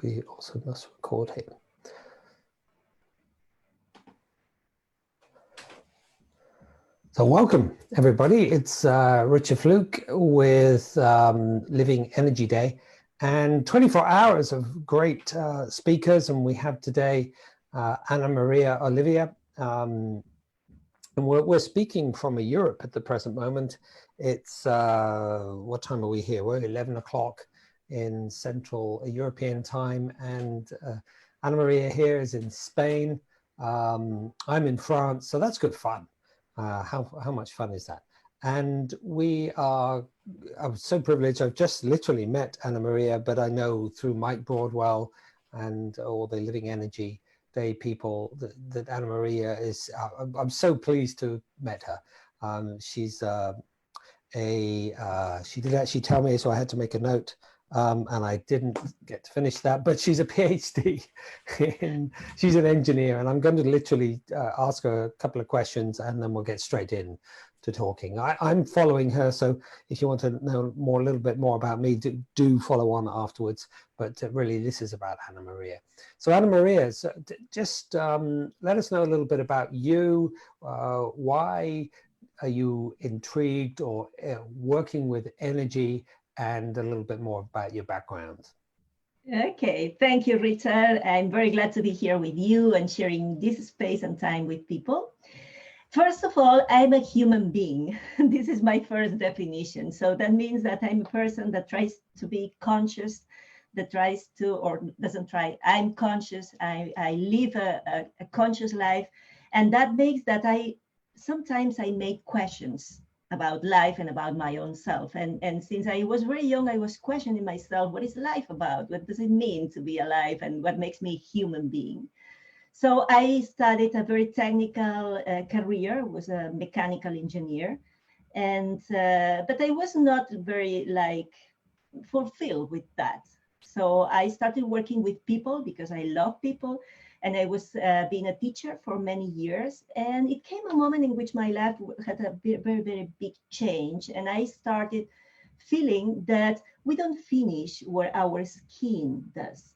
we also must record here. So welcome everybody. It's Richard Fluke with Living Energy Day, and 24 hours of great speakers. And we have today Maria Olivia, and we're speaking from Europe at the present moment. It's what time are we here? We're 11 o'clock in Central European time, and Maria here is in Spain. I'm in France, so that's good fun. How much fun is that? And I'm so privileged. I've just literally met Maria, but I know through Mike Broadwell and all the Living Energy Day people that Maria is, I'm so pleased to have met her. She did actually tell me, so I had to make a note. And I didn't get to finish that, but she's a PhD she's an engineer, and I'm going to literally ask her a couple of questions and then we'll get straight in to talking. I'm following her, so if you want to know a little bit more about me, do follow on afterwards, but really this is about Maria. So Maria, just let us know a little bit about you. Why are you intrigued or working with energy, and a little bit more about your background. Okay, thank you, Richard. I'm very glad to be here with you and sharing this space and time with people. First of all, I'm a human being. This is my first definition. So that means that I'm a person that tries to be conscious, that tries to, or doesn't try, I'm conscious, I live a conscious life. And that makes that sometimes I make questions about life and about my own self. And since I was very young, I was questioning myself, what is life about? What does it mean to be alive? And what makes me a human being? So I studied a very technical career, was a mechanical engineer. And but I was not very fulfilled with that. So I started working with people because I love people. And I was being a teacher for many years. And it came a moment in which my life had a very, very big change. And I started feeling that we don't finish where our skin does,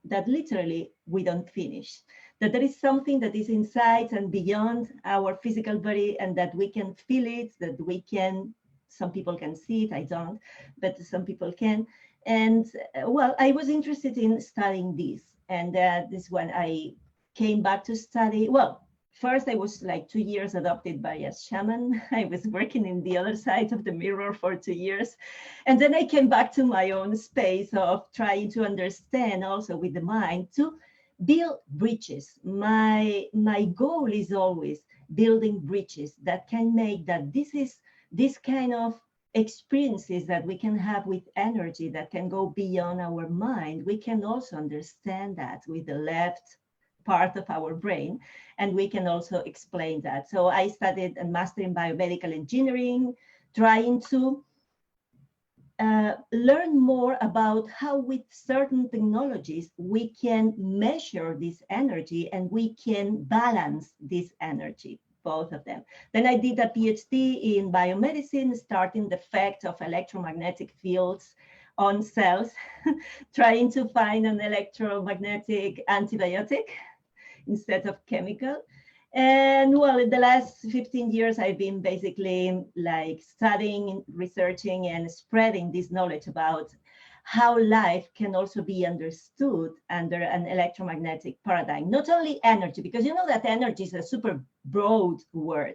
that literally we don't finish, that there is something that is inside and beyond our physical body, and that we can feel it, that we can, some people can see it, I don't, but some people can. And well, I was interested in studying this. And this when I came back to study. Well, first I was like 2 years adopted by a shaman. I was working in the other side of the mirror for 2 years. And then I came back to my own space of trying to understand also with the mind to build bridges. My goal is always building bridges that can make that this kind of experiences that we can have with energy that can go beyond our mind. We can also understand that with the left part of our brain, and we can also explain that. So I studied a master in biomedical engineering, trying to learn more about how with certain technologies we can measure this energy and we can balance this energy, both of them. Then I did a PhD in biomedicine, starting the effect of electromagnetic fields on cells, trying to find an electromagnetic antibiotic instead of chemical. And well, in the last 15 years, I've been basically like studying, researching, and spreading this knowledge about how life can also be understood under an electromagnetic paradigm. Not only energy, because you know that energy is a super broad word,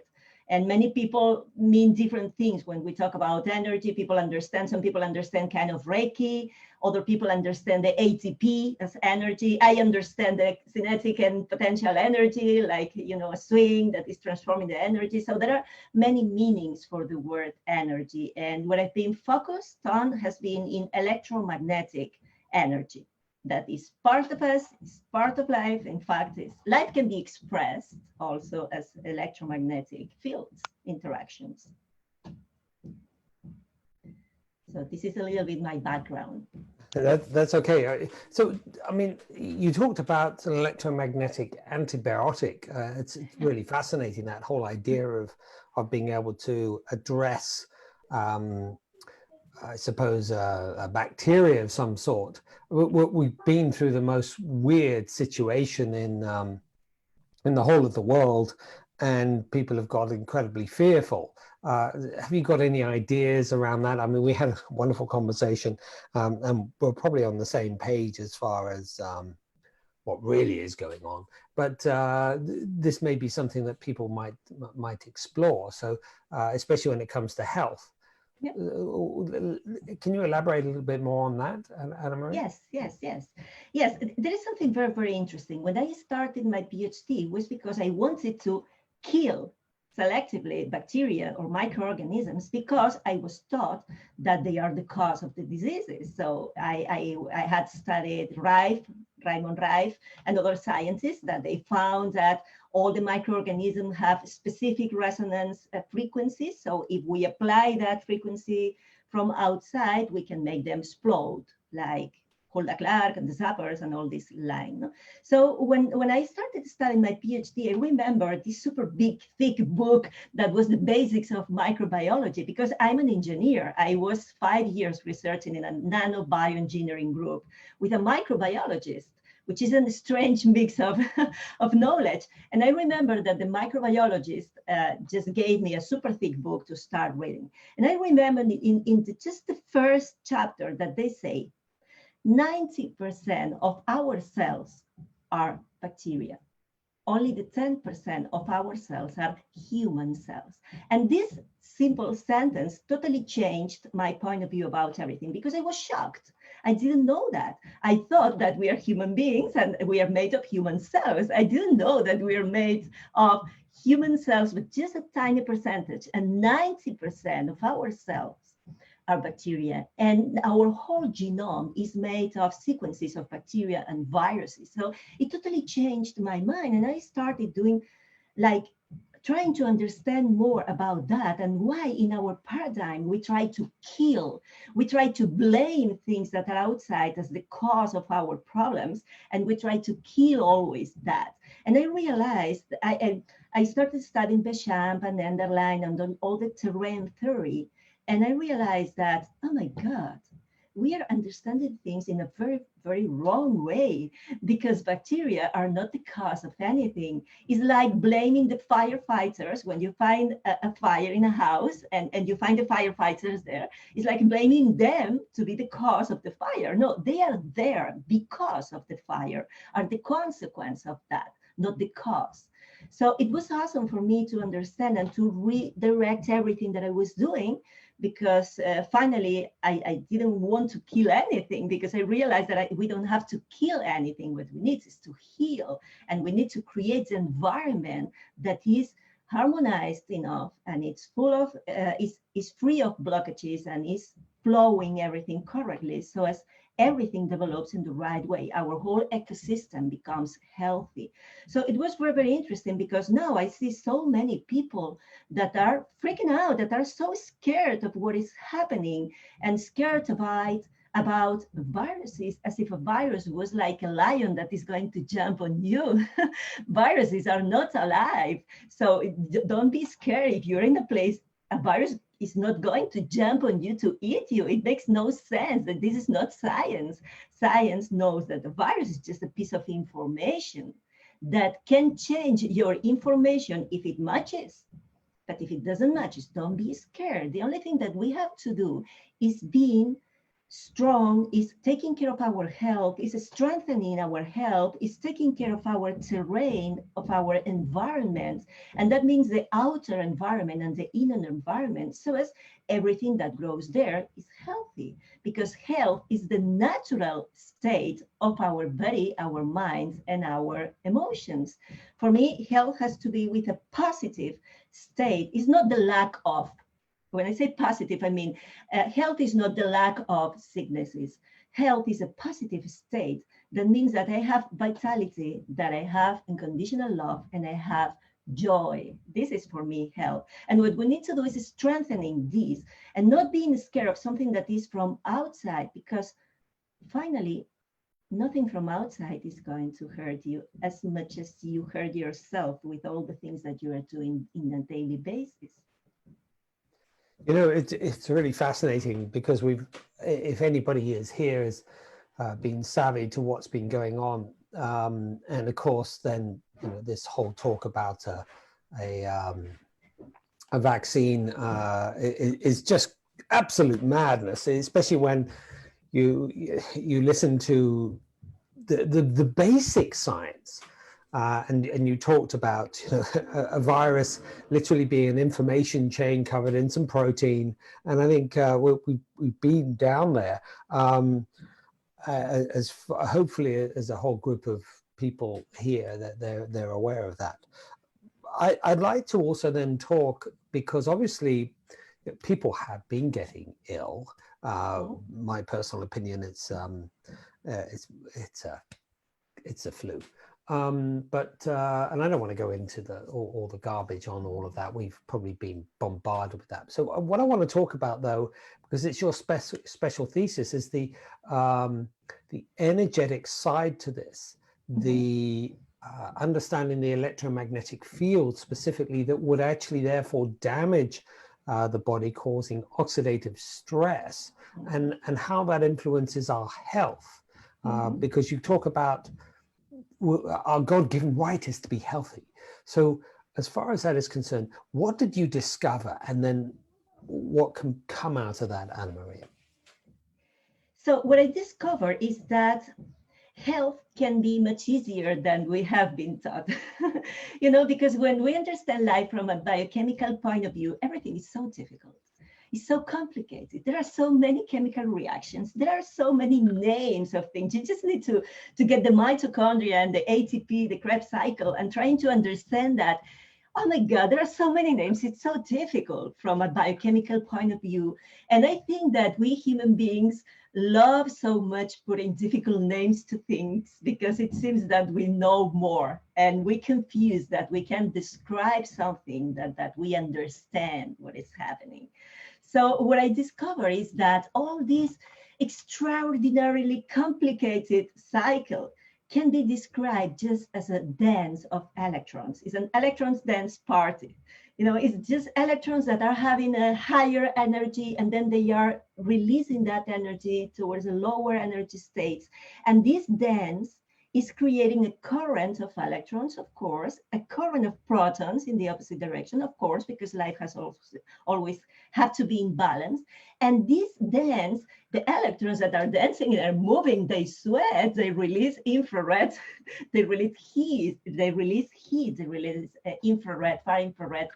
and many people mean different things when we talk about energy. People understand, some people understand kind of Reiki, other people understand the ATP as energy. I understand the kinetic and potential energy, like, you know, a swing that is transforming the energy. So there are many meanings for the word energy. And what I've been focused on has been in electromagnetic energy. That is part of us, is part of life. In fact, life can be expressed also as electromagnetic fields, interactions. So this is a little bit my background. That's okay. So, I mean, you talked about an electromagnetic antibiotic. It's really fascinating, that whole idea of being able to address I suppose, a bacteria of some sort. We've been through the most weird situation in the whole of the world, and people have got incredibly fearful. Have you got any ideas around that? I mean, we had a wonderful conversation, and we're probably on the same page as far as what really is going on. But this may be something that people might explore. So, especially when it comes to health. Yep. Can you elaborate a little bit more on that, Anna Marie? Yes. There is something very, very interesting. When I started my PhD, it was because I wanted to kill selectively bacteria or microorganisms because I was taught that they are the cause of the diseases. So I had studied Raymond Rife and other scientists that they found that all the microorganisms have specific resonance frequencies. So if we apply that frequency from outside, we can make them explode, like Hulda Clark and the Zappers and all this line. No? So when I started studying my PhD, I remember this super big, thick book that was the basics of microbiology, because I'm an engineer. I was 5 years researching in a nanobioengineering group with a microbiologist, which is a strange mix of knowledge. And I remember that the microbiologist just gave me a super thick book to start reading. And I remember in just the first chapter that they say, 90% of our cells are bacteria. Only the 10% of our cells are human cells. And this simple sentence totally changed my point of view about everything, because I was shocked. I didn't know that. I thought that we are human beings and we are made of human cells. I didn't know that we are made of human cells with just a tiny percentage, and 90% of our cells are bacteria, and our whole genome is made of sequences of bacteria and viruses. So it totally changed my mind, and I started doing trying to understand more about that, and why in our paradigm we try to kill, we try to blame things that are outside as the cause of our problems, and we try to kill always that. And I realized I started studying Béchamp and Enderlein and all the terrain theory. And I realized that, oh my God, we are understanding things in a very, very wrong way, because bacteria are not the cause of anything. It's like blaming the firefighters when you find a fire in a house and you find the firefighters there. It's like blaming them to be the cause of the fire. No, they are there because of the fire, are the consequence of that, not the cause. So it was awesome for me to understand and to redirect everything that I was doing, because finally I didn't want to kill anything, because I realized that we don't have to kill anything. What we need is to heal, and we need to create an environment that is harmonized enough, and it's full of, is free of blockages, and is flowing everything correctly, so as everything develops in the right way, our whole ecosystem becomes healthy. So it was very, very interesting, because now I see so many people that are freaking out, that are so scared of what is happening, and scared about viruses, as if a virus was like a lion that is going to jump on you. Viruses are not alive. So don't be scared if you're in a place, a virus is not going to jump on you to eat you. It makes no sense. That this is not science. Science knows that the virus is just a piece of information that can change your information if it matches. But if it doesn't match, don't be scared. The only thing that we have to do is being strong, is taking care of our health, is strengthening our health, is taking care of our terrain, of our environment. And that means the outer environment and the inner environment, so as everything that grows there is healthy, because health is the natural state of our body, our minds, and our emotions. For me, health has to be with a positive state. It's not the lack of. When I say positive, I mean health is not the lack of sicknesses. Health is a positive state. That means that I have vitality, that I have unconditional love, and I have joy. This is for me health. And what we need to do is strengthening this, and not being scared of something that is from outside, because finally, nothing from outside is going to hurt you as much as you hurt yourself with all the things that you are doing on a daily basis. You know, it's really fascinating because if anybody is here has been savvy to what's been going on, and of course, then this whole talk about a, um, a vaccine is just absolute madness, especially when you listen to the basic science. And you talked about a virus literally being an information chain covered in some protein, and I think we've been down there as hopefully as a whole group of people here that they're aware of that. I'd like to also then talk, because obviously people have been getting ill. My personal opinion, it's a flu. But and I don't want to go into all the garbage on all of that. We've probably been bombarded with that. So what I want to talk about, though, because it's your special thesis, is the energetic side to this, the understanding the electromagnetic field specifically that would actually therefore damage the body, causing oxidative stress, and how that influences our health. Because you talk about our God-given right is to be healthy. So as far as that is concerned, what did you discover, and then what can come out of that, Anna Maria? So what I discovered is that health can be much easier than we have been taught. Because when we understand life from a biochemical point of view, everything is so difficult. It's so complicated. There are so many chemical reactions. There are so many names of things. You just need to get the mitochondria and the ATP, the Krebs cycle, and trying to understand that. Oh my God, there are so many names. It's so difficult from a biochemical point of view. And I think that we human beings love so much putting difficult names to things because it seems that we know more, and we confuse that we can describe something that we understand what is happening. So what I discovered is that all this extraordinarily complicated cycle can be described just as a dance of electrons. It's an electrons dance party. It's just electrons that are having a higher energy, and then they are releasing that energy towards a lower energy states. And this dance is creating a current of electrons, of course, a current of protons in the opposite direction, of course, because life has always had to be in balance. And this dance, the electrons that are dancing, they're moving, they sweat, they release infrared, they release heat, they release infrared, far infrared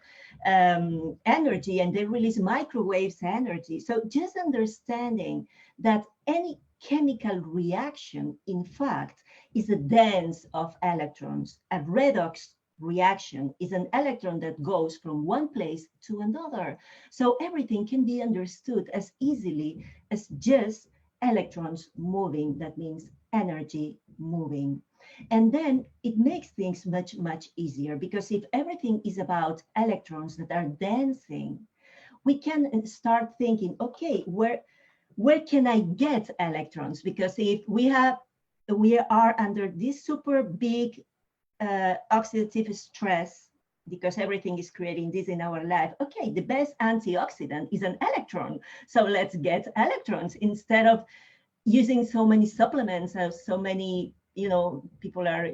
energy, and they release microwaves energy. So just understanding that any chemical reaction, in fact, is a dance of electrons. A redox reaction is an electron that goes from one place to another. So everything can be understood as easily as just electrons moving. That means energy moving. And then it makes things much, much easier, because if everything is about electrons that are dancing, we can start thinking, okay, where can I get electrons? Because if we are under this super big oxidative stress, because everything is creating this in our life. Okay, the best antioxidant is an electron. So let's get electrons instead of using so many supplements. So many, people are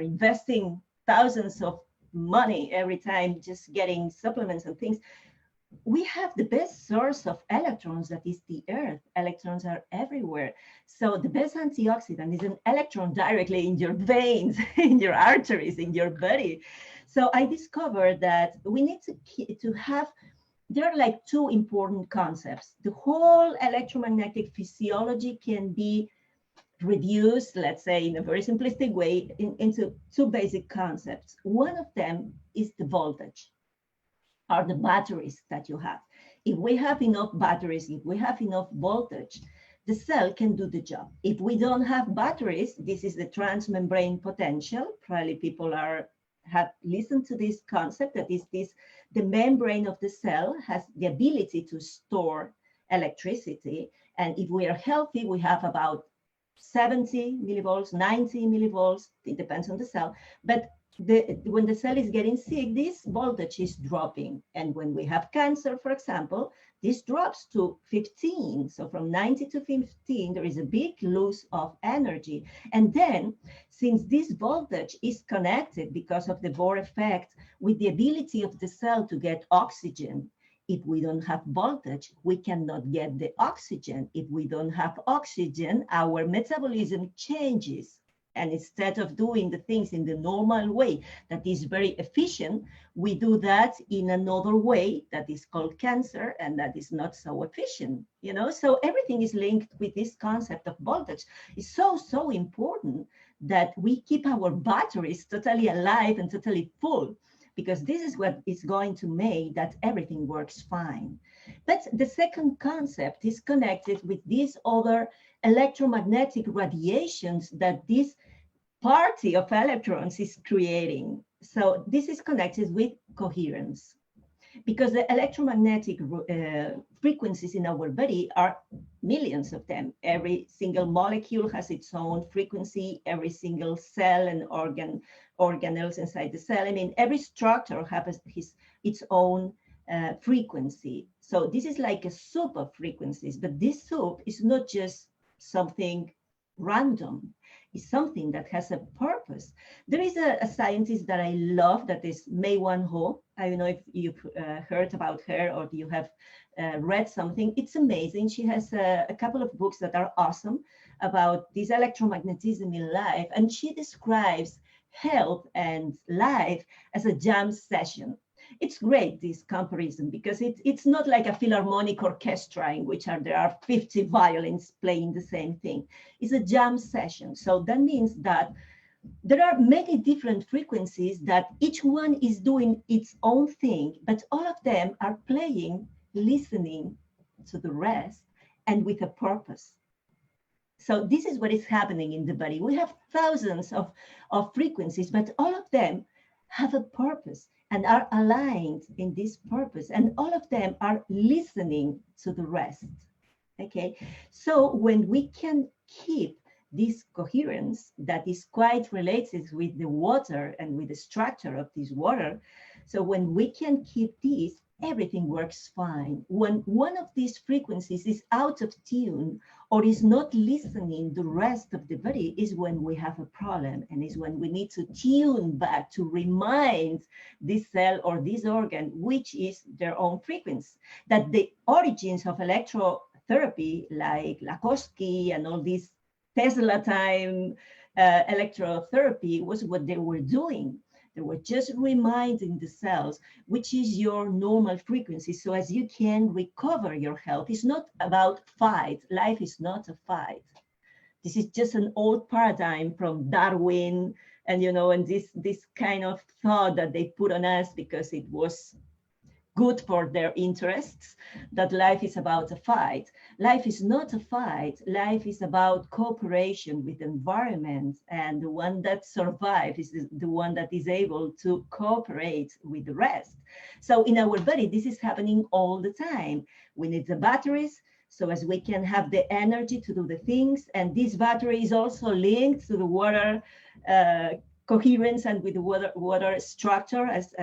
investing thousands of money every time just getting supplements and things. We have the best source of electrons, that is the earth. Electrons are everywhere. So the best antioxidant is an electron directly in your veins, in your arteries, in your body. So I discovered that we need to have, there are like two important concepts. The whole electromagnetic physiology can be reduced, let's say in a very simplistic way, into two basic concepts. One of them is the voltage, are the batteries that you have. If we have enough batteries, if we have enough voltage, the cell can do the job. If we don't have batteries, this is the transmembrane potential. Probably people have listened to this concept, that is the membrane of the cell has the ability to store electricity. And if we are healthy, we have about 70 millivolts, 90 millivolts, it depends on the cell. But when the cell is getting sick, this voltage is dropping. And when we have cancer, for example, this drops to 15. So from 90 to 15, there is a big loss of energy. And then, since this voltage is connected because of the Bohr effect with the ability of the cell to get oxygen, if we don't have voltage, we cannot get the oxygen. If we don't have oxygen, our metabolism changes. And instead of doing the things in the normal way that is very efficient, we do that in another way that is called cancer, and that is not so efficient, you know? So everything is linked with this concept of voltage. It's so important that we keep our batteries totally alive and totally full, because this is what is going to make that everything works fine. But the second concept is connected with these other electromagnetic radiations that this party of electrons is creating. So this is connected with coherence, because the electromagnetic frequencies in our body are millions of them. Every single molecule has its own frequency. Every single cell and organelles inside the cell. I mean, every structure has its own frequency. So this is like a soup of frequencies, but this soup is not just something random. It's something that has a purpose. There is a scientist that I love, that is Mei-Wan Ho. I don't know if you've heard about her or you have read something. It's amazing. She has a couple of books that are awesome about this electromagnetism in life. And she describes health and life as a jam session. It's great, this comparison, because it's not like a philharmonic orchestra in which there are 50 violins playing the same thing. It's a jam session. So that means that there are many different frequencies that each one is doing its own thing, but all of them are playing, listening to the rest, and with a purpose. So this is what is happening in the body. We have thousands of frequencies, but all of them have a purpose and are aligned in this purpose. And all of them are listening to the rest, okay? So when we can keep this coherence that is quite related with the water and with the structure of this water, so when we can keep this, everything works fine. When one of these frequencies is out of tune or is not listening the rest of the body is when we have a problem, and is when we need to tune back to remind this cell or this organ which is their own frequency. That the origins of electrotherapy, like Lakosky and all these Tesla time electrotherapy, was what they were doing. They were just reminding the cells which is your normal frequency, so as you can recover your health. It's not about fight. Life is not a fight. This is just an old paradigm from Darwin, and and this kind of thought that they put on us because it was good for their interests, that life is about a fight. Life is not a fight. Life is about cooperation with the environment, and the one that survives is the one that is able to cooperate with the rest. So in our body, this is happening all the time. We need the batteries so as we can have the energy to do the things, and this battery is also linked to the water coherence and with the water structure, as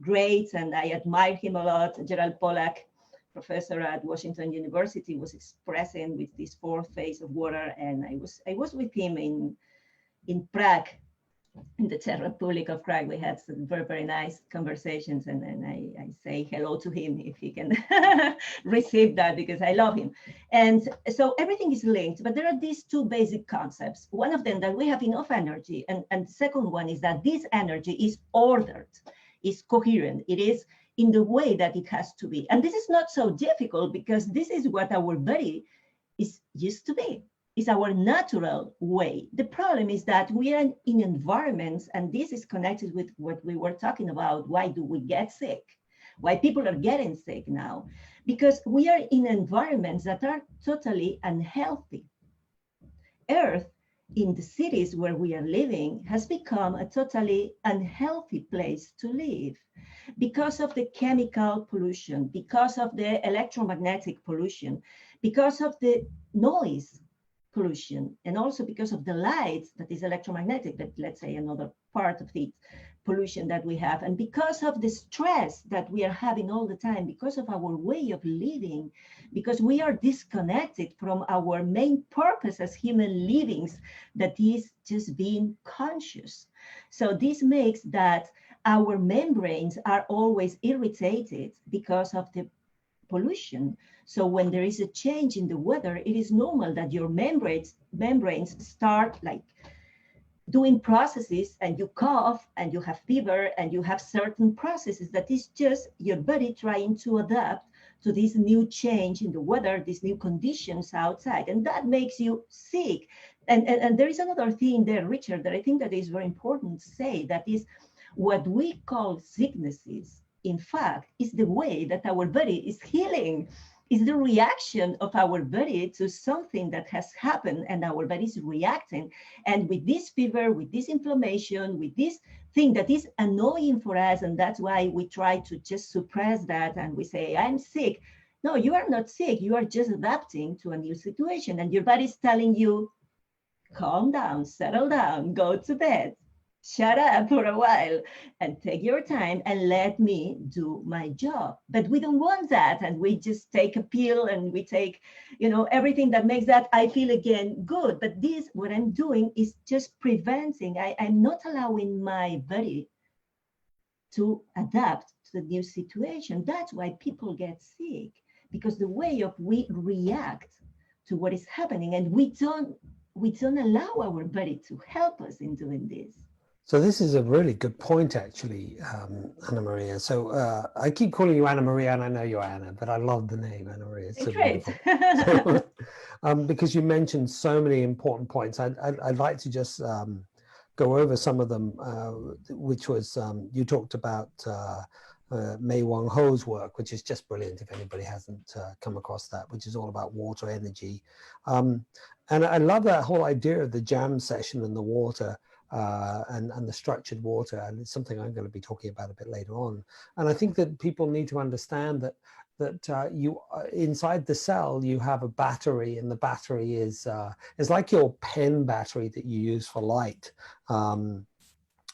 great, and I admire him a lot. Gerald Pollack, professor at Washington University, was expressing with this fourth phase of water, and I was with him in Prague, in the Czech Republic of Prague. We had some very nice conversations, and I say hello to him if he can receive that, because I love him. And so everything is linked, but there are these two basic concepts. One of them, that we have enough energy, and the second one is that this energy is ordered, is coherent. It is in the way that it has to be. And this is not so difficult, because this is what our body is used to be. It's our natural way. The problem is that we are in environments, and this is connected with what we were talking about. Why do we get sick? Why people are getting sick now? Because we are in environments that are totally unhealthy. Earth, in the cities where we are living, has become a totally unhealthy place to live because of the chemical pollution, because of the electromagnetic pollution, because of the noise. pollution, and also because of the light that is electromagnetic, but let's say another part of the pollution that we have, and because of the stress that we are having all the time, because of our way of living, because we are disconnected from our main purpose as human livings, that is just being conscious. So this makes that our membranes are always irritated because of the pollution. So when there is a change in the weather, it is normal that your membranes start like doing processes, and you cough and you have fever and you have certain processes that is just your body trying to adapt to this new change in the weather, these new conditions outside, and that makes you sick. And there is another thing there, Richard, that I think that is very important to say, that is what we call sicknesses, in fact, is the way that our body is healing, is the reaction of our body to something that has happened, and our body is reacting. And with this fever, with this inflammation, with this thing that is annoying for us, and that's why we try to just suppress that, and we say, I'm sick. No, you are not sick. You are just adapting to a new situation, and your body is telling you, calm down, settle down, go to bed, shut up for a while and take your time and let me do my job. But we don't want that, and we just take a pill and we take, everything that makes that I feel again good. But this, what I'm doing is just preventing. I'm not allowing my body to adapt to the new situation. That's why people get sick, because the way of we react to what is happening, and we don't allow our body to help us in doing this. So this is a really good point, actually, Anna Maria. So I keep calling you Anna Maria, and I know you're Anna, but I love the name Anna Maria. It's so great. Beautiful. So, because you mentioned so many important points, I'd like to just go over some of them, which was, you talked about Mei Wang Ho's work, which is just brilliant if anybody hasn't come across that, which is all about water energy. And I love that whole idea of the jam session and the water. And the structured water, and it's something I'm going to be talking about a bit later on. And I think that people need to understand that you inside the cell you have a battery, and the battery is like your pen battery that you use for light in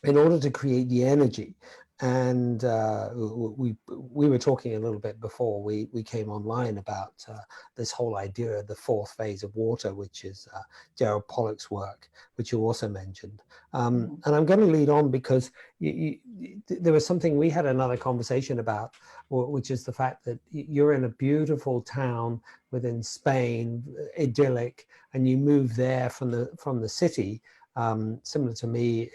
order to create the energy. And we were talking a little bit before we came online about this whole idea of the fourth phase of water, which is Gerald Pollack's work, which you also mentioned. And I'm going to lead on because there was something we had another conversation about, which is the fact that you're in a beautiful town within Spain, idyllic, and you move there from the city. Similar to me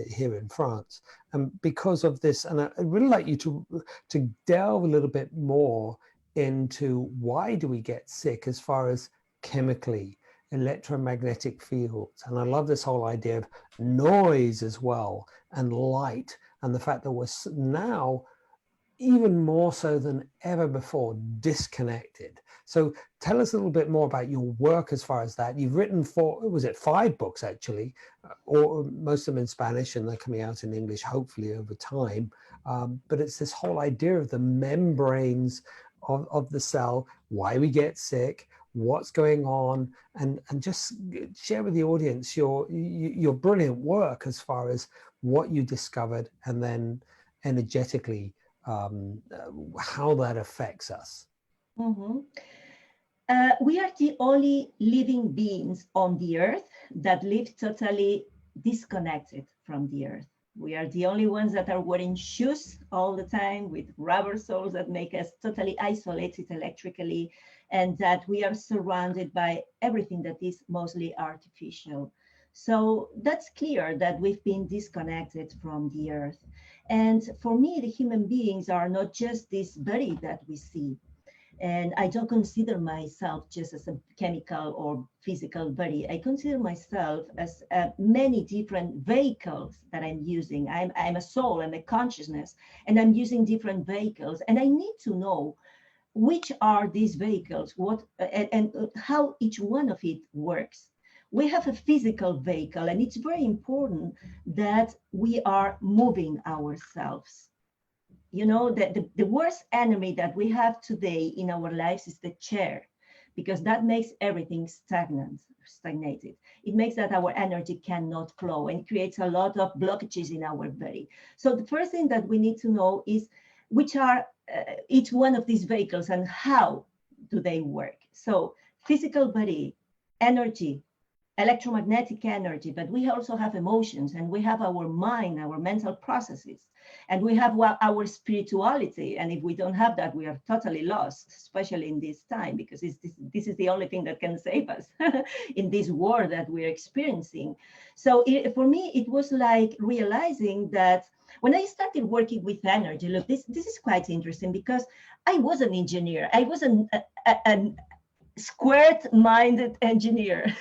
here in France, and because of this, and I'd really like you to delve a little bit more into why do we get sick as far as chemically, electromagnetic fields, and I love this whole idea of noise as well, and light, and the fact that we're now even more so than ever before disconnected. So tell us a little bit more about your work as far as that. You've written 5 books actually, or most of them in Spanish, and they're coming out in English hopefully over time. But it's this whole idea of the membranes of the cell, why we get sick, what's going on, and just share with the audience your brilliant work as far as what you discovered, and then energetically how that affects us. We are the only living beings on the earth that live totally disconnected from the earth. We are the only ones that are wearing shoes all the time with rubber soles that make us totally isolated electrically, and that we are surrounded by everything that is mostly artificial. So that's clear that we've been disconnected from the earth. And for me, the human beings are not just this body that we see. And I don't consider myself just as a chemical or physical body. I consider myself as many different vehicles that I'm using. I'm a soul, I'm a consciousness, and I'm using different vehicles. And I need to know which are these vehicles, and how each one of it works. We have a physical vehicle, and it's very important that we are moving ourselves. The worst enemy that we have today in our lives is the chair, because that makes everything stagnated. It makes that our energy cannot flow and creates a lot of blockages in our body. So the first thing that we need to know is which are each one of these vehicles and how do they work. So physical body, energy, electromagnetic energy, but we also have emotions, and we have our mind, our mental processes, and we have our spirituality. And if we don't have that, we are totally lost, especially in this time, because this is the only thing that can save us in this war that we're experiencing. So for me, it was like realizing that when I started working with energy, look, this is quite interesting, because I was an engineer. I was an squared-minded engineer,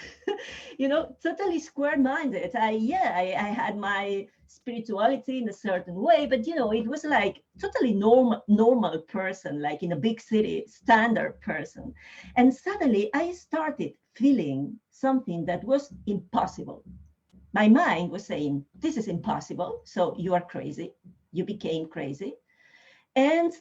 totally square-minded. I had my spirituality in a certain way, but it was like totally normal person, like in a big city, standard person. And suddenly I started feeling something that was impossible. My mind was saying, this is impossible, so you are crazy. You became crazy. And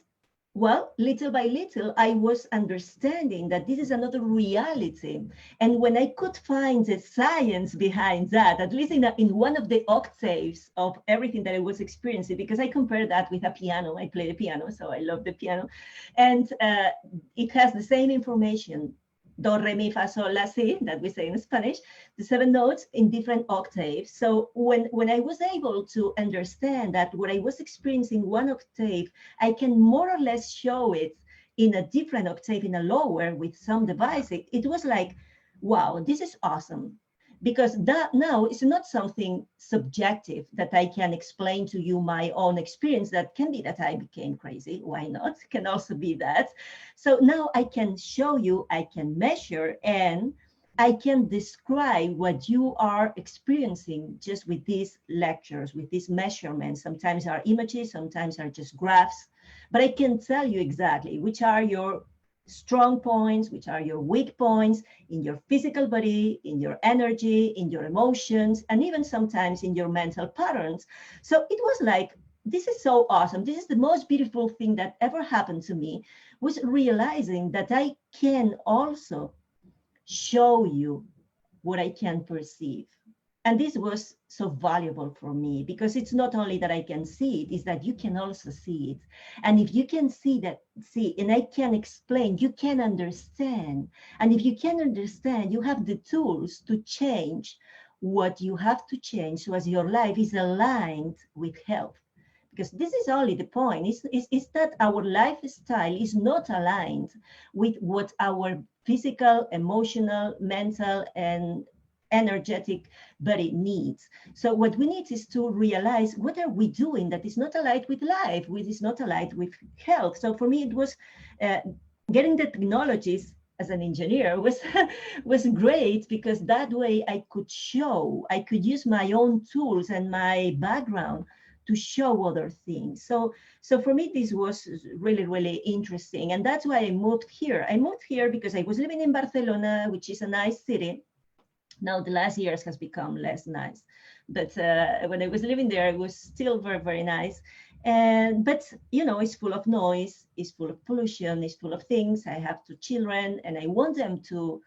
well, little by little, I was understanding that this is another reality. And when I could find the science behind that, at least in one of the octaves of everything that I was experiencing, because I compared that with a piano. I play the piano, so I love the piano. And it has the same information, do, re, mi, fa, sol, la, si, that we say in Spanish, the 7 notes in different octaves. So when I was able to understand that what I was experiencing one octave, I can more or less show it in a different octave, in a lower, with some device, it was like, wow, this is awesome. Because that now is not something subjective that I can explain to you my own experience. That can be that I became crazy. Why not? Can also be that. So now I can show you, I can measure, and I can describe what you are experiencing just with these lectures, with these measurements. Sometimes are images, sometimes are just graphs, but I can tell you exactly which are your strong points, which are your weak points in your physical body, in your energy, in your emotions, and even sometimes in your mental patterns. So it was like, this is so awesome. This is the most beautiful thing that ever happened to me, was realizing that I can also show you what I can perceive. And this was so valuable for me, because it's not only that I can see it, it's that you can also see it. And if you can see, and I can explain, you can understand. And if you can understand, you have the tools to change what you have to change so as your life is aligned with health. Because this is only the point, is that our lifestyle is not aligned with what our physical, emotional, mental, and energetic body needs. So what we need is to realize, what are we doing that is not aligned with life, which is not aligned with health. So for me, it was getting the technologies as an engineer was great, because that way I could use my own tools and my background to show other things. So for me, this was really, really interesting. And that's why I moved here. I moved here because I was living in Barcelona, which is a nice city. Now the last years has become less nice, but when I was living there, it was still very, very nice. But it's full of noise, it's full of pollution, it's full of things. I have 2 children, and I want them to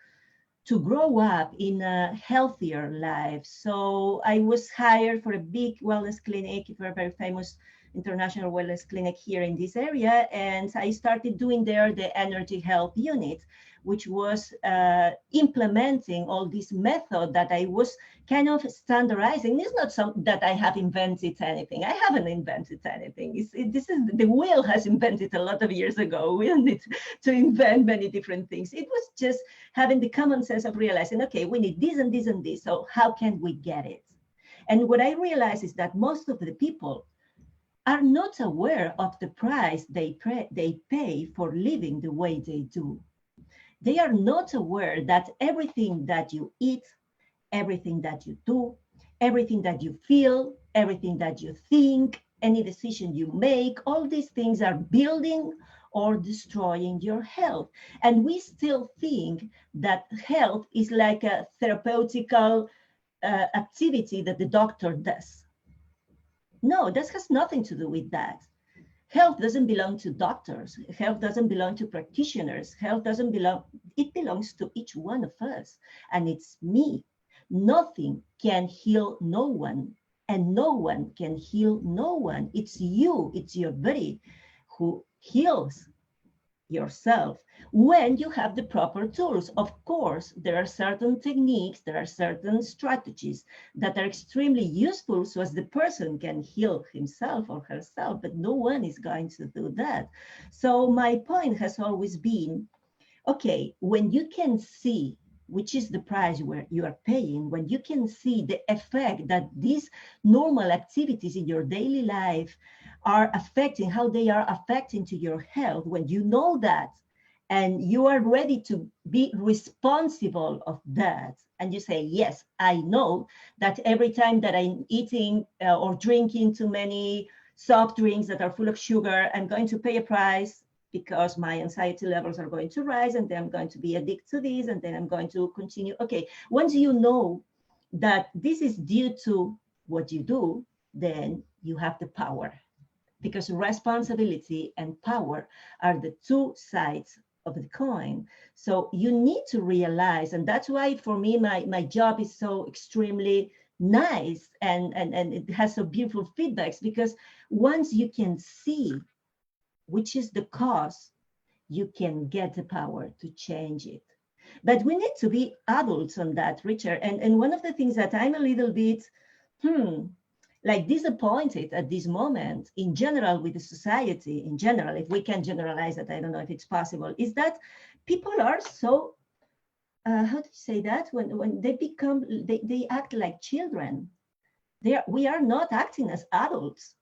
grow up in a healthier life. So I was hired for a big wellness clinic, for a very famous international wellness clinic here in this area, and I started doing there the energy health unit, which was implementing all this method that I was kind of standardizing. It's not something that I have invented anything. I haven't invented anything. This is the wheel has invented a lot of years ago. We don't need to invent many different things. It was just having the common sense of realizing, okay, we need this and this and this. So how can we get it? And what I realized is that most of the people are not aware of the price they pay for living the way they do. They are not aware that everything that you eat, everything that you do, everything that you feel, everything that you think, any decision you make, all these things are building or destroying your health. And we still think that health is like a therapeutical activity that the doctor does. No, this has nothing to do with that. Health doesn't belong to doctors. Health doesn't belong to practitioners. Health doesn't belong, it belongs to each one of us. And it's me. Nothing can heal no one, and no one can heal no one. It's you, it's your body who heals yourself when you have the proper tools. Of course, there are certain techniques, there are certain strategies that are extremely useful so as the person can heal himself or herself, but no one is going to do that. So my point has always been, okay, when you can see which is the price where you are paying, when you can see the effect that these normal activities in your daily life are affecting, how they are affecting to your health, when you know that and you are ready to be responsible of that, and you say, yes, I know that every time that I'm eating or drinking too many soft drinks that are full of sugar, I'm going to pay a price because my anxiety levels are going to rise, and then I'm going to be addicted to this, and then I'm going to continue. Okay, once you know that this is due to what you do, then you have the power, because responsibility and power are the two sides of the coin. So you need to realize, and that's why for me, my job is so extremely nice, and it has so beautiful feedbacks, because once you can see which is the cause, you can get the power to change it. But we need to be adults on that, Richard. And one of the things that I'm a little bit, like disappointed at this moment in general with the society in general, if we can generalize it, I don't know if it's possible, is that people are so, how do you say that? When they become, they act like children. We are not acting as adults.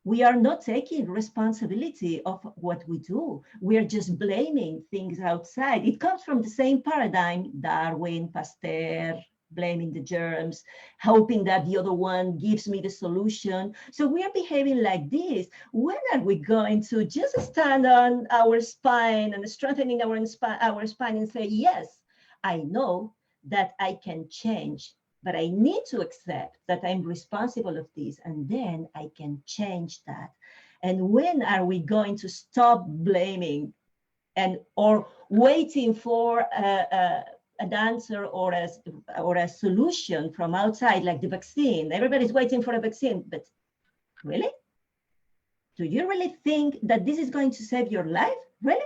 We are not taking responsibility of what we do. We are just blaming things outside. It comes from the same paradigm, Darwin, Pasteur, blaming the germs, hoping that the other one gives me the solution. So we are behaving like this. When are we going to just stand on our spine and strengthening our spine and say, yes, I know that I can change, but I need to accept that I'm responsible of this, and then I can change that. And when are we going to stop blaming and or waiting for an answer or a solution from outside, like the vaccine? Everybody's waiting for a vaccine, but really? Do you really think that this is going to save your life? Really?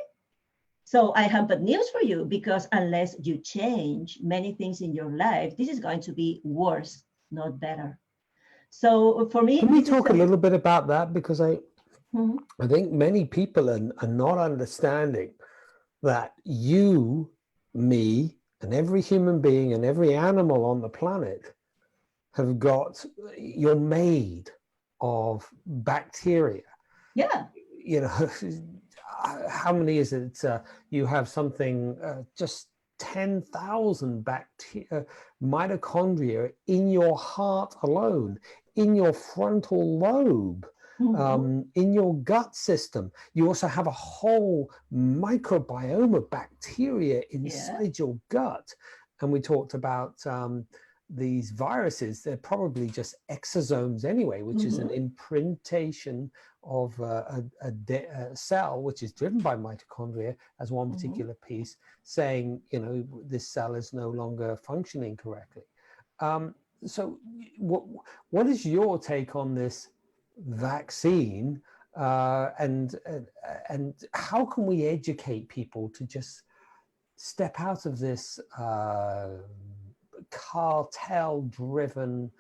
So I have bad news for you, because unless you change many things in your life, this is going to be worse, not better. So for me, can we talk a little bit about that? Because I think many people are not understanding that you, me, and every human being and every animal on the planet have got, you're made of bacteria. Yeah. You know, how many is it? You have something, just 10,000 mitochondria in your heart alone, in your frontal lobe, in your gut system. You also have a whole microbiome of bacteria inside your gut. And we talked about these viruses. They're probably just exosomes anyway, which is an imprintation of a cell, which is driven by mitochondria as one particular piece, saying, you know, this cell is no longer functioning correctly. So what is your take on this vaccine, and how can we educate people to just step out of this cartel-driven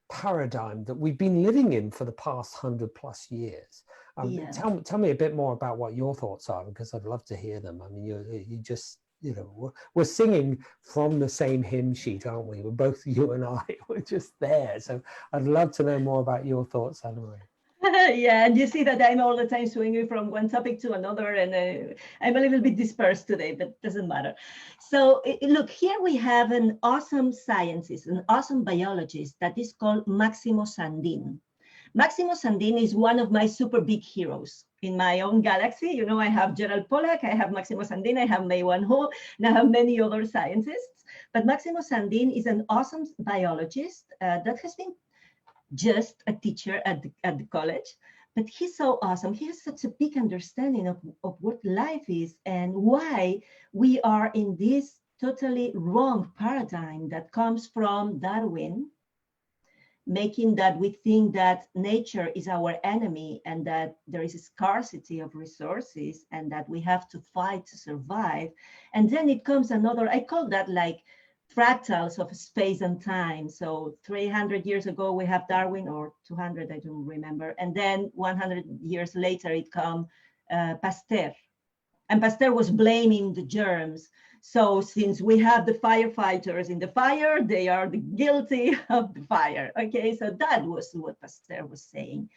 paradigm that we've been living in for the past 100+ years? Tell me a bit more about what your thoughts are, because I'd love to hear them. I mean, you just, you know, we're singing from the same hymn sheet, aren't we? We're both, you and I, we're just there. So I'd love to know more about your thoughts, Anna Maria. Yeah, and you see that I'm all the time swinging from one topic to another, and I'm a little bit dispersed today, but it doesn't matter. So look, here we have an awesome scientist, an awesome biologist that is called Massimo Sandin. Massimo Sandin is one of my super big heroes in my own galaxy. You know, I have Gerald Pollack, I have Massimo Sandin, I have May Wan Ho, and I have many other scientists. But Massimo Sandin is an awesome biologist that has been just a teacher at the college, But he's so awesome. He has such a big understanding of what life is and why we are in this totally wrong paradigm that comes from Darwin, making that we think that nature is our enemy and that there is a scarcity of resources and that we have to fight to survive. And then it comes another, I call that like fractals of space and time. So 300 years ago, we have Darwin, or 200, I don't remember. And then 100 years later, it come Pasteur. And Pasteur was blaming the germs. So since we have the firefighters in the fire, they are the guilty of the fire. Okay, so that was what Pasteur was saying.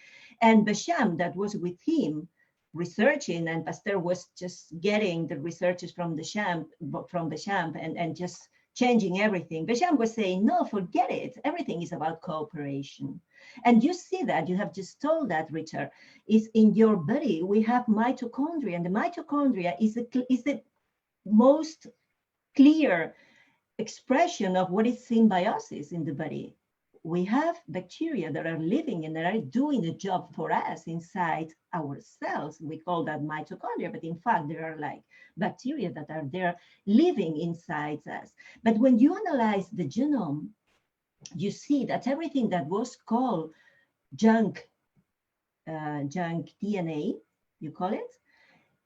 And Becham, that was with him, researching, and Pasteur was just getting the researches from Becham and just changing everything. Becham was saying, no, forget it. Everything is about cooperation. And you see that, you have just told that, Richard, is in your body, we have mitochondria, and the mitochondria is the most clear expression of what is symbiosis in the body. We have bacteria that are living and that are doing a job for us inside our cells. We call that mitochondria, but in fact, there are like bacteria that are there living inside us. But when you analyze the genome, you see that everything that was called junk DNA, you call it,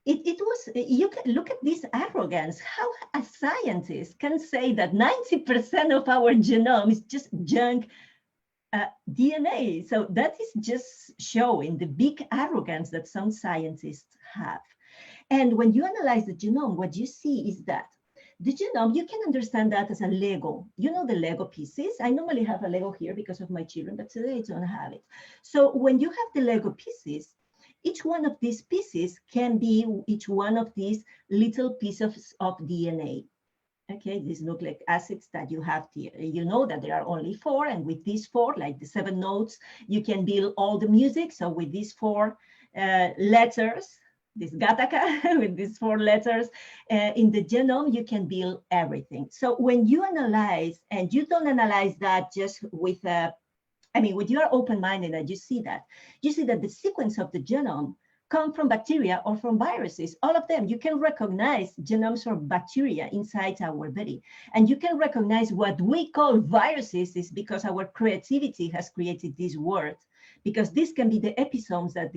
it was, you can look at this arrogance, how a scientist can say that 90% of our genome is just junk DNA. So that is just showing the big arrogance that some scientists have. And when you analyze the genome, what you see is that the genome, you can understand that as a Lego. You know the Lego pieces? I normally have a Lego here because of my children, but today I don't have it. So when you have the Lego pieces, each one of these pieces can be each one of these little pieces of DNA. Okay, these nucleic acids that you have here. You know that there are only 4, and with these 4, like the 7 notes, you can build all the music. So with these 4 letters, this Gattaca, with these 4 letters in the genome, you can build everything. So when you analyze, and you don't analyze that just with with your open-minded, and you see that the sequence of the genome come from bacteria or from viruses. All of them, you can recognize genomes from bacteria inside our body. And you can recognize what we call viruses is because our creativity has created this word, because these can be the episomes that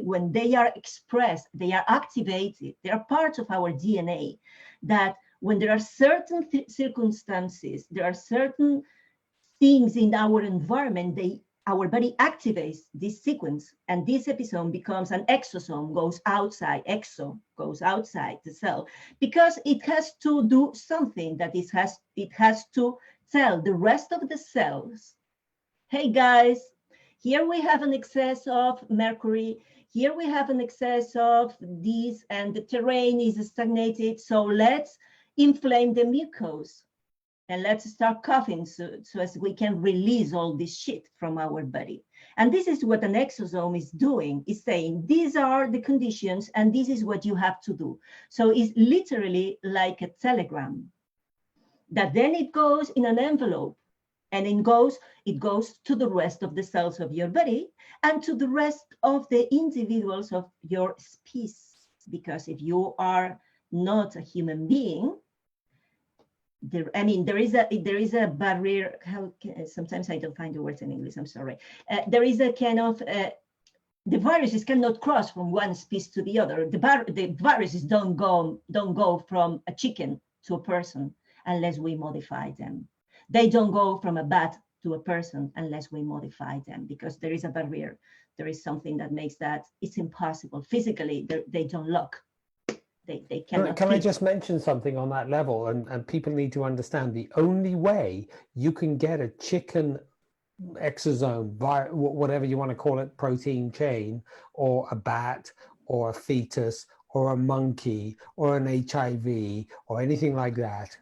when they are expressed, they are activated, they are part of our DNA, that when there are certain circumstances, there are certain things in our environment, our body activates this sequence, and this episome becomes an exosome, goes outside, exo goes outside the cell, because it has to do something that it has to tell the rest of the cells, hey guys, here we have an excess of mercury, here we have an excess of this, and the terrain is stagnated, so let's inflame the mucus. And let's start coughing so as we can release all this shit from our body. And this is what an exosome is doing, is saying, these are the conditions and this is what you have to do. So it's literally like a telegram that then it goes in an envelope, and it goes to the rest of the cells of your body and to the rest of the individuals of your species. Because if you are not a human being, there is a barrier. Sometimes I don't find the words in English. I'm sorry. There is a kind of the viruses cannot cross from one species to the other. The viruses don't go from a chicken to a person unless we modify them. They don't go from a bat to a person unless we modify them, because there is a barrier. There is something that makes that it's impossible physically. They don't lock. They cannot. Can I just mention something on that level? And people need to understand the only way you can get a chicken exosome, whatever you want to call it, protein chain, or a bat, or a fetus, or a monkey, or an HIV, or anything like that,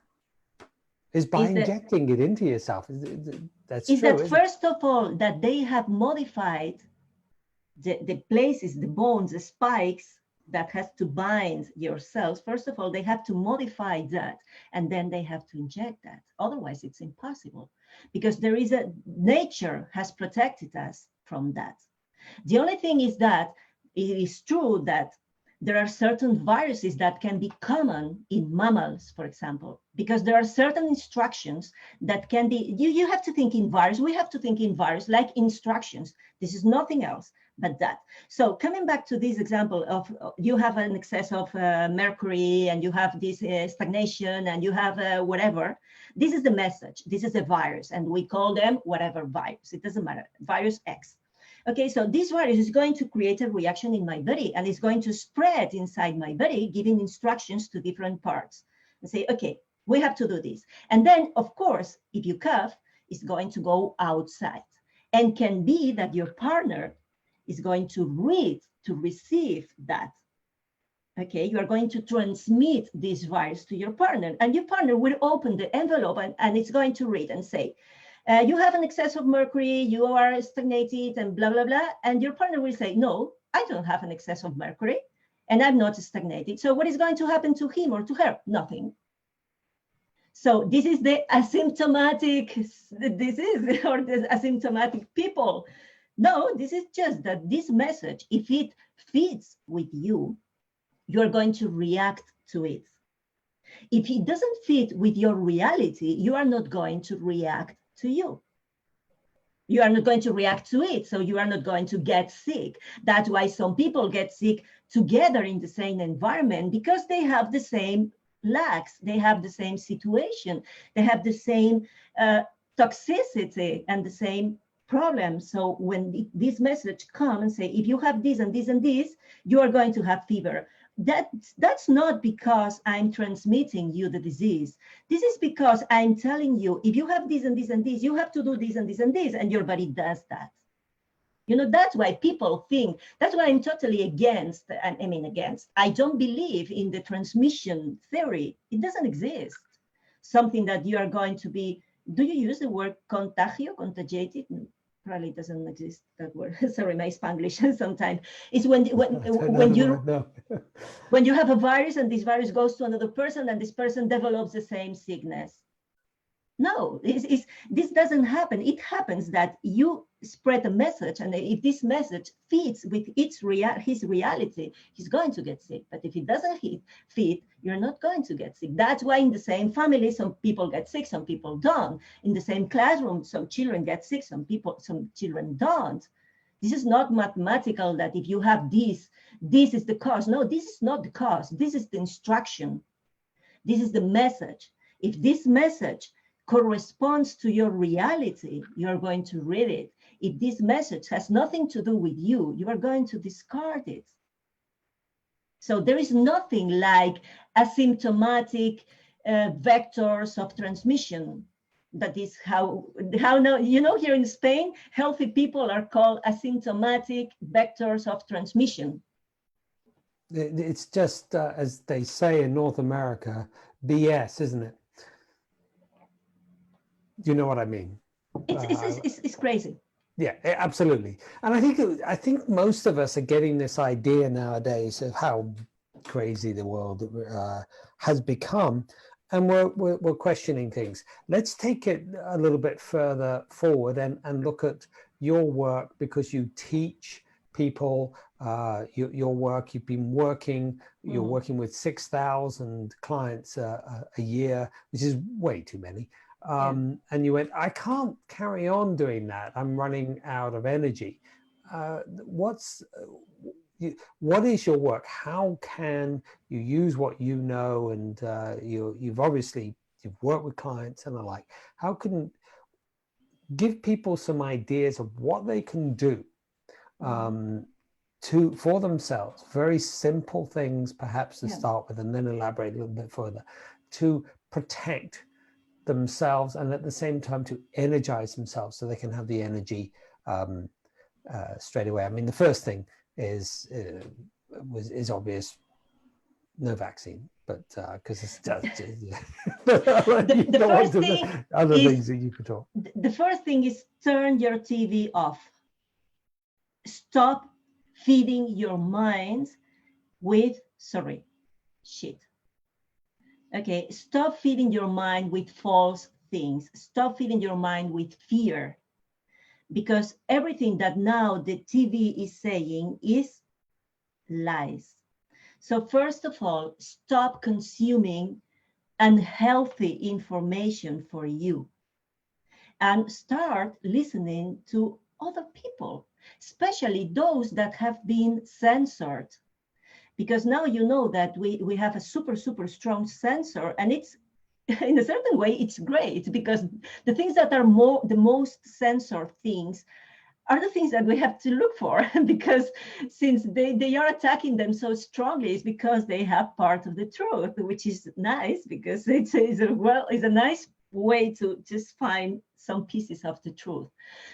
is by injecting it into yourself. That's true. That first of all, that they have modified the places, the bones, the spikes that has to bind your cells. First of all, they have to modify that, and then they have to inject that. Otherwise, it's impossible, because nature has protected us from that. The only thing is that it is true that there are certain viruses that can be common in mammals, for example, because there are certain instructions that can be, you have to think in virus, we have to think in virus like instructions. This is nothing else but that. So coming back to this example of you have an excess of mercury and you have this stagnation and you have whatever, this is the message, this is a virus and we call them whatever virus, it doesn't matter, virus X. Okay, so this virus is going to create a reaction in my body and it's going to spread inside my body, giving instructions to different parts and say, okay, we have to do this. And then, of course, if you cough, it's going to go outside. And can be that your partner is going to read, to receive that. Okay, you are going to transmit this virus to your partner and your partner will open the envelope and it's going to read and say, you have an excess of mercury, you are stagnated and blah, blah, blah. And your partner will say, no, I don't have an excess of mercury and I'm not stagnated. So what is going to happen to him or to her? Nothing. So this is the asymptomatic disease or the asymptomatic people. No, this is just that this message, if it fits with you, you're going to react to it. If it doesn't fit with your reality, you are not going to react to you. You are not going to react to it, so you are not going to get sick. That's why some people get sick together in the same environment because they have the same lacks, they have the same situation, they have the same toxicity and the same problems. So when this message comes and say, if you have this and this and this, you are going to have fever. That's not because I'm transmitting you the disease. This is because I'm telling you, if you have this and this and this, you have to do this and this and this, and your body does that. You know, that's why people think, that's why I'm totally against, I don't believe in the transmission theory. It doesn't exist. Something that you are going to be, do you use the word contagio, contagiated? Probably doesn't exist, that word. Sorry, my Spanglish sometimes. It's when you have a virus and this virus goes to another person and this person develops the same sickness. No, this doesn't happen. It happens that you spread a message, and if this message fits with his reality, he's going to get sick. But if it doesn't fit, you're not going to get sick. That's why in the same family, some people get sick, some people don't. In the same classroom, some children get sick, some children don't. This is not mathematical that if you have this is the cause. No, this is not the cause. This is the instruction. This is the message. If this message corresponds to your reality, you're going to read it. If this message has nothing to do with you, you are going to discard it. So there is nothing like asymptomatic vectors of transmission. That is how now, you know, here in Spain, healthy people are called asymptomatic vectors of transmission. It's just, as they say in North America, BS, isn't it? You know what I mean? It's crazy. Yeah, absolutely. And I think most of us are getting this idea nowadays of how crazy the world has become, and we're questioning things. Let's take it a little bit further forward and look at your work, because you teach people your work. You've been working. You're working with 6,000 clients a year, which is way too many. And you went, I can't carry on doing that. I'm running out of energy. What is your work? How can you use what you know? And you've worked with clients and the like. How can give people some ideas of what they can do for themselves? Very simple things, perhaps to start with, and then elaborate a little bit further to protect themselves, and at the same time to energize themselves so they can have the energy straight away. I mean, the first thing is obvious: no vaccine, but because it's just the first thing other things that you could talk. The first thing is turn your TV off. Stop feeding your mind with shit. Okay, stop feeding your mind with false things. Stop feeding your mind with fear. because everything that now the TV is saying is lies. So first of all, stop consuming unhealthy information for you and start listening to other people, especially those that have been censored. Because now you know that we have a super, super strong censor, and it's in a certain way, it's great because the things that are the most censored things are the things that we have to look for because since they are attacking them so strongly, it's because they have part of the truth, which is nice because it's a nice way to just find some pieces of the truth.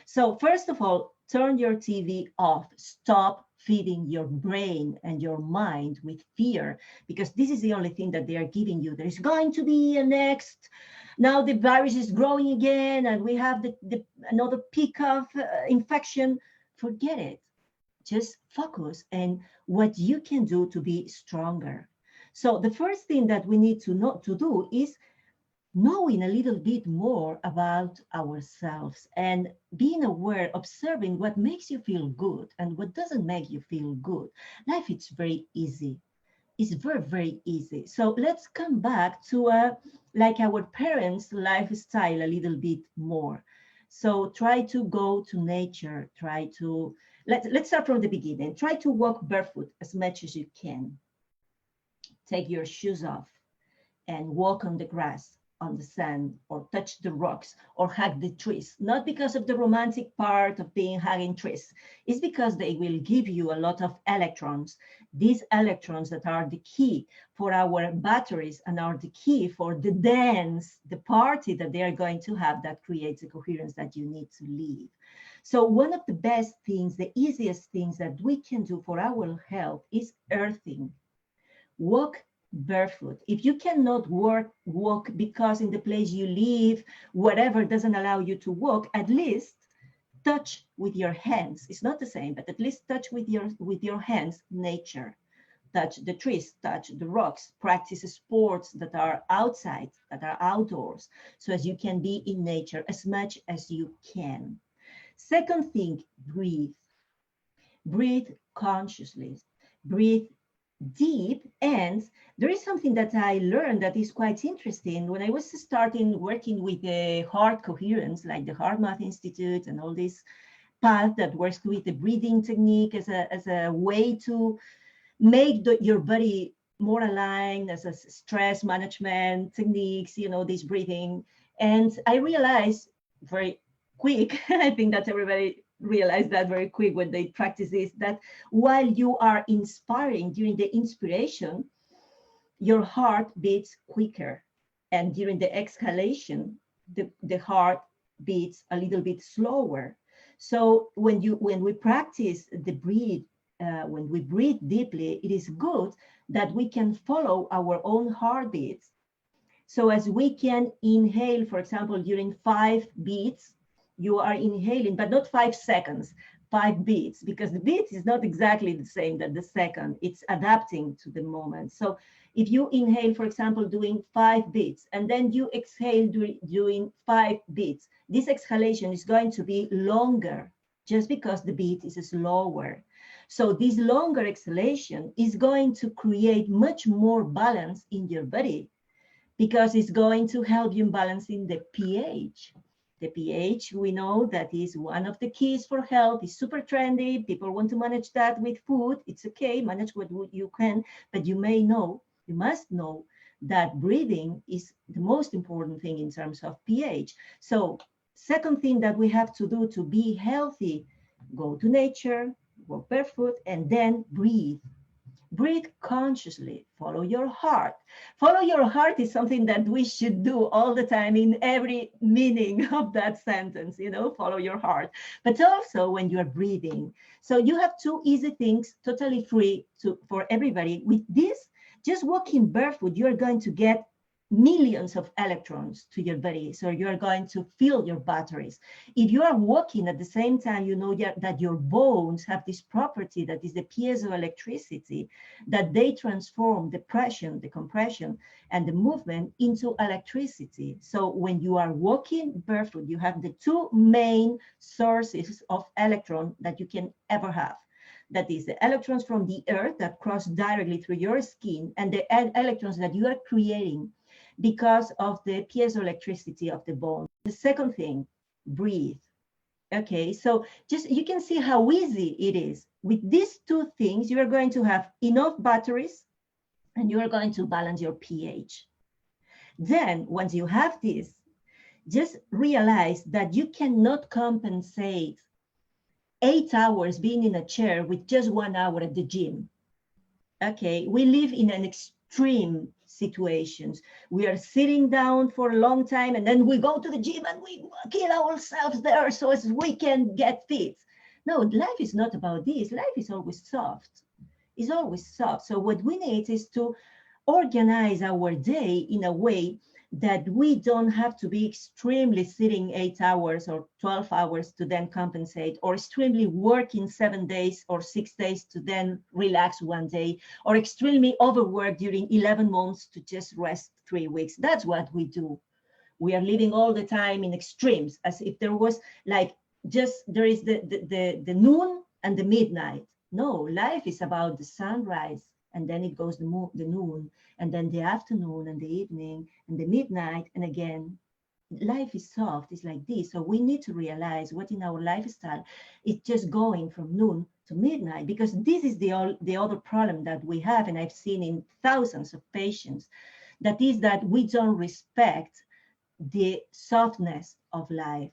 So first of all, turn your TV off. Stop feeding your brain and your mind with fear, because this is the only thing that they are giving you. There's going to be a next, now the virus is growing again and we have another peak of infection. Forget it. Just focus on what you can do to be stronger. So the first thing that we need to do is knowing a little bit more about ourselves and being aware, observing what makes you feel good and what doesn't make you feel good. Life is very easy. It's very, very easy. So let's come back to like our parents' lifestyle a little bit more. So try to go to nature. Let's start from the beginning. Try to walk barefoot as much as you can. Take your shoes off and walk on the grass, on the sand, or touch the rocks, or hug the trees. Not because of the romantic part of being hugging trees. It's because they will give you a lot of electrons. These electrons that are the key for our batteries and are the key for the dance, the party that they are going to have that creates a coherence that you need to live. So one of the best things, the easiest things that we can do for our health is earthing. Walk barefoot. If you cannot walk because in the place you live, whatever doesn't allow you to walk, at least touch with your hands. It's not the same, but at least touch with your hands nature. Touch the trees, touch the rocks, practice sports that are outside, that are outdoors, so as you can be in nature as much as you can. Second thing, breathe. Breathe consciously. Breathe deep. And there is something that I learned that is quite interesting. When I was starting working with the heart coherence, like the Heart Math Institute and all this path that works with the breathing technique as a way to make your body more aligned, as a stress management techniques, this breathing. And I realized very quick, I think that everybody realize that very quick when they practice this, that while you are inspiring during the inspiration, your heart beats quicker. And during the exhalation, the heart beats a little bit slower. So when we practice the breathe, when we breathe deeply, it is good that we can follow our own heartbeats. So as we can inhale, for example, during 5 beats, you are inhaling, but not 5 seconds, 5 beats, because the beat is not exactly the same that the second. It's adapting to the moment. So if you inhale, for example, doing 5 beats, and then you exhale doing 5 beats, this exhalation is going to be longer just because the beat is slower. So this longer exhalation is going to create much more balance in your body, because it's going to help you balancing the pH. The pH, we know that is one of the keys for health. It's super trendy. People want to manage that with food. It's okay, manage what you can, but you must know that breathing is the most important thing in terms of pH. So second thing that we have to do to be healthy, go to nature, walk barefoot, and then breathe. Breathe consciously, follow your heart. Follow your heart is something that we should do all the time in every meaning of that sentence, follow your heart. But also when you're breathing. So you have 2 easy things, totally free for everybody. With this, just walking barefoot, you're going to get millions of electrons to your body. So you're going to fill your batteries. If you are walking at the same time, you know that your bones have this property that is the piezoelectricity, that they transform the pressure, the compression, and the movement into electricity. So when you are walking barefoot, you have the two main sources of electron that you can ever have. That is the electrons from the earth that cross directly through your skin, and the electrons that you are creating because of the piezoelectricity of the bone. The second thing, breathe. Okay, so just you can see how easy it is. With these two things, you are going to have enough batteries and you are going to balance your pH. Then once you have this, just realize that you cannot compensate 8 hours being in a chair with just 1 hour at the gym. Okay, we live in an extreme situations. We are sitting down for a long time and then we go to the gym and we kill ourselves there so as we can get fit. No, life is not about this. Life is always soft. It's always soft. So what we need is to organize our day in a way that we don't have to be extremely sitting 8 hours or 12 hours to then compensate, or extremely working 7 days or 6 days to then relax 1 day, or extremely overwork during 11 months to just rest 3 weeks. That's what we do. We are living all the time in extremes, as if there was like just there is the noon and the midnight. No, life is about the sunrise, and then it goes the noon, and then the afternoon and the evening and the midnight, and again. Life is soft, it's like this. So we need to realize what in our lifestyle is just going from noon to midnight, because this is the other problem that we have, and I've seen in thousands of patients, that is that we don't respect the softness of life.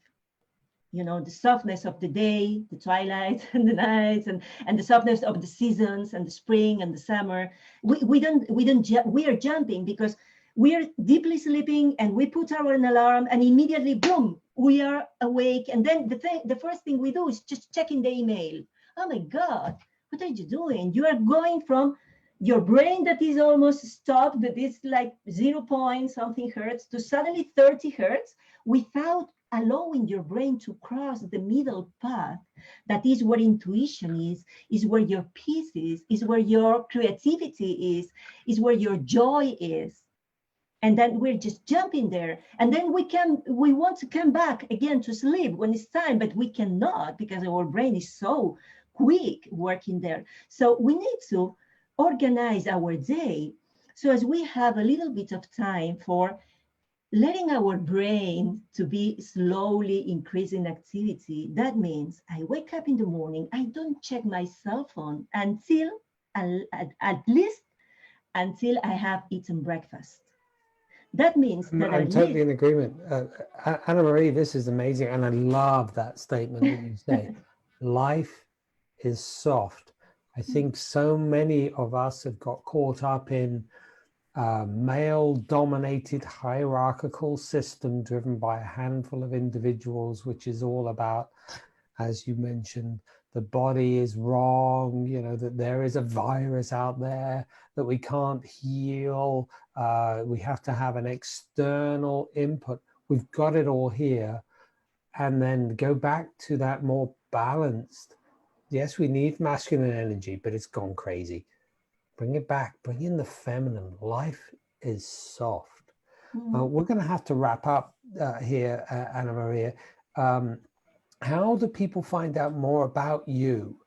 You know, the softness of the day, the twilight and the nights, and the softness of the seasons and the spring and the summer. We are jumping because we are deeply sleeping and we put our an alarm and immediately, boom, we are awake. And then the first thing we do is just checking the email. Oh my God, what are you doing? You are going from your brain that is almost stopped, that is like 0 point something hertz, to suddenly 30 hertz without allowing your brain to cross the middle path. That is where intuition is where your peace is where your creativity is where your joy is. And then we're just jumping there. And then we want to come back again to sleep when it's time, but we cannot because our brain is so quick working there. So we need to organize our day so as we have a little bit of time for letting our brain to be slowly increasing activity. That means I wake up in the morning, I don't check my cell phone until at least until I have eaten breakfast. That means that I'm totally in agreement. Anna Marie, this is amazing. And I love that statement that you say. Life is soft. I think so many of us have got caught up in male-dominated hierarchical system driven by a handful of individuals, which is all about, as you mentioned, the body is wrong, you know, that there is a virus out there that we can't heal. We have to have an external input. We've got it all here. And then go back to that more balanced. Yes, we need masculine energy, but it's gone crazy. Bring it back, bring in the feminine. Life is soft. We're going to have to wrap up here, Anna Maria. How do people find out more about you?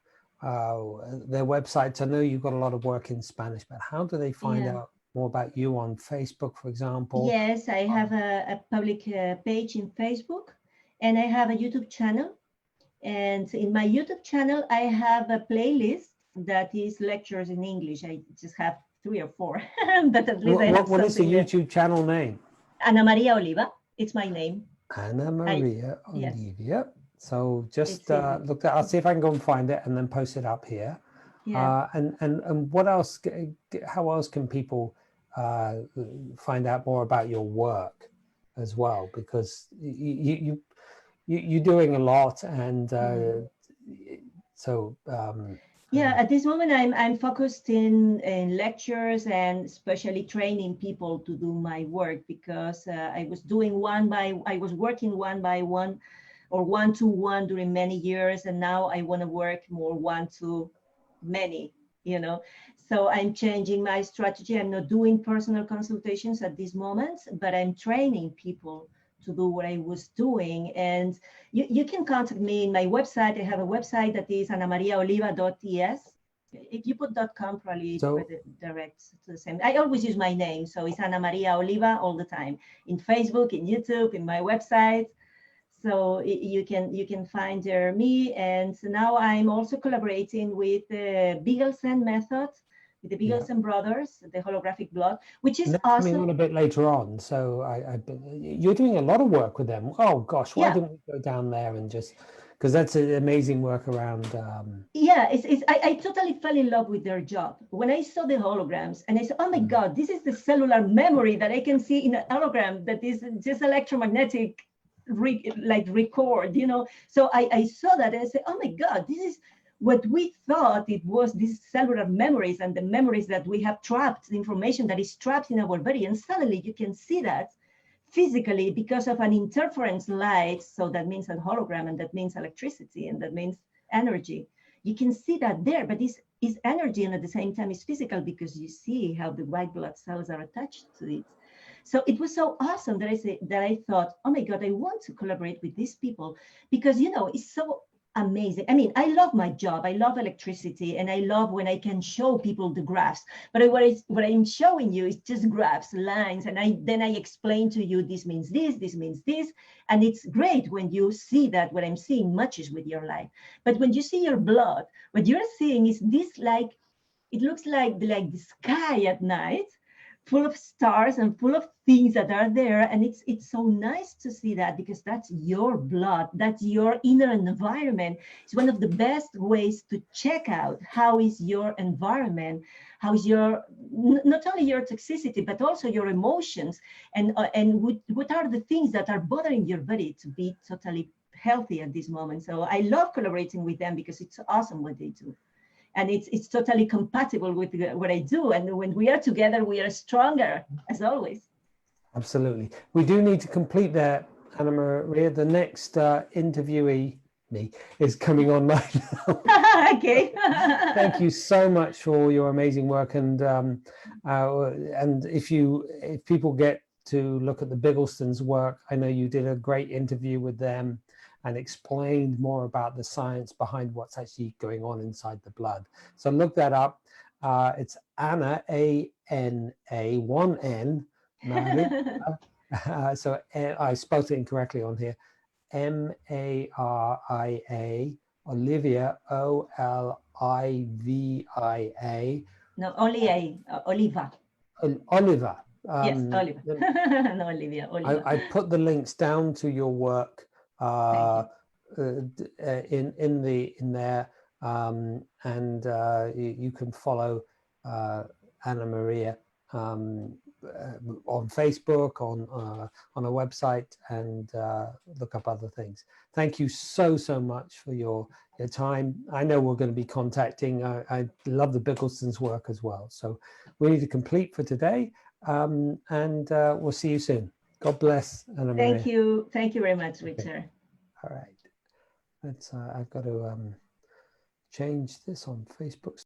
Their websites, I know you've got a lot of work in Spanish, but how do they find out more about you on Facebook, for example? Yes, I have a public page in Facebook, and I have a YouTube channel. And in my YouTube channel, I have a playlist that is lectures in English. I just have 3 or 4, but at least I have what is the something YouTube channel name? Ana Maria Oliva. It's my name. Ana Maria yes. Oliva. So just look that. I'll see if I can go and find it and then post it up here. Yeah. And what else? How else can people find out more about your work as well? Because you're doing a lot, and so Yeah, at this moment, I'm focused in lectures and especially training people to do my work because I was doing I was working one by one or one to one during many years, and now I want to work more one to many, you know. So I'm changing my strategy. I'm not doing personal consultations at this moment, but I'm training people to do what I was doing. And you can contact me in my website. I have a website that is anamariaoliva.es. If you put .com, probably So direct to the same. I always use my name, so it's Ana Maria Oliva all the time, in Facebook, in YouTube, in my website. So you can find there me. And now I'm also collaborating with the Beagleson method, with the yeah. Beagleson brothers, the holographic blood, which is And that's coming awesome. on a bit later on. So you're doing a lot of work with them. Oh gosh, why Yeah. didn't we go down there and just, because that's an amazing work around. Yeah, I totally fell in love with their job. When I saw the holograms and I said, oh my God, this is the cellular memory that I can see in a hologram that is just electromagnetic record, you know? So I saw that and I said, oh my God, this is what we thought it was, these cellular memories and the memories that we have trapped, the information that is trapped in our body. And suddenly you can see that physically because of an interference light. So that means a hologram, and that means electricity, and that means energy. You can see that there, but it's energy, and at the same time it's physical because you see how the white blood cells are attached to it. So it was so awesome that I thought, oh my God, I want to collaborate with these people because it's so amazing. I mean, I love my job. I love electricity, and I love when I can show people the graphs. But what I'm showing you is just graphs, lines, and then I explain to you this means this means this, and it's great when you see that what I'm seeing matches with your life. But when you see your blood, what you're seeing is this, like it looks like the sky at night, full of stars and full of things that are there. And it's so nice to see that because that's your blood, that's your inner environment. It's one of the best ways to check out how is your environment, how is your not only your toxicity but also your emotions, and what are the things that are bothering your body to be totally healthy at this moment. So I love collaborating with them because it's awesome what they do, and it's totally compatible with what I do. And when we are together, we are stronger, as always. Absolutely. We do need to complete that, Anna Maria. The next interviewee is coming on right now. Okay. Thank you so much for your amazing work. And if people get to look at the Biggleston's work, I know you did a great interview with them and explained more about the science behind what's actually going on inside the blood. So look that up. It's Anna, A-N-A, one N, Maria. So I spelled it incorrectly on here. M-A-R-I-A, Olivia, O-L-I-V-I-A. No, only Oliva. Oliva. Yes, Oliva. No, Olivia, Oliva. I put the links down to your work in there, and you can follow Anna Maria on Facebook, on a website, and look up other things. Thank you so much for your time. I know we're going to be contacting. I love the Biggleston's work as well. So we need to complete for today, and we'll see you soon. God bless, Anna Maria. Thank you very much, Richard. Okay. All right, let's. I've got to change this on Facebook.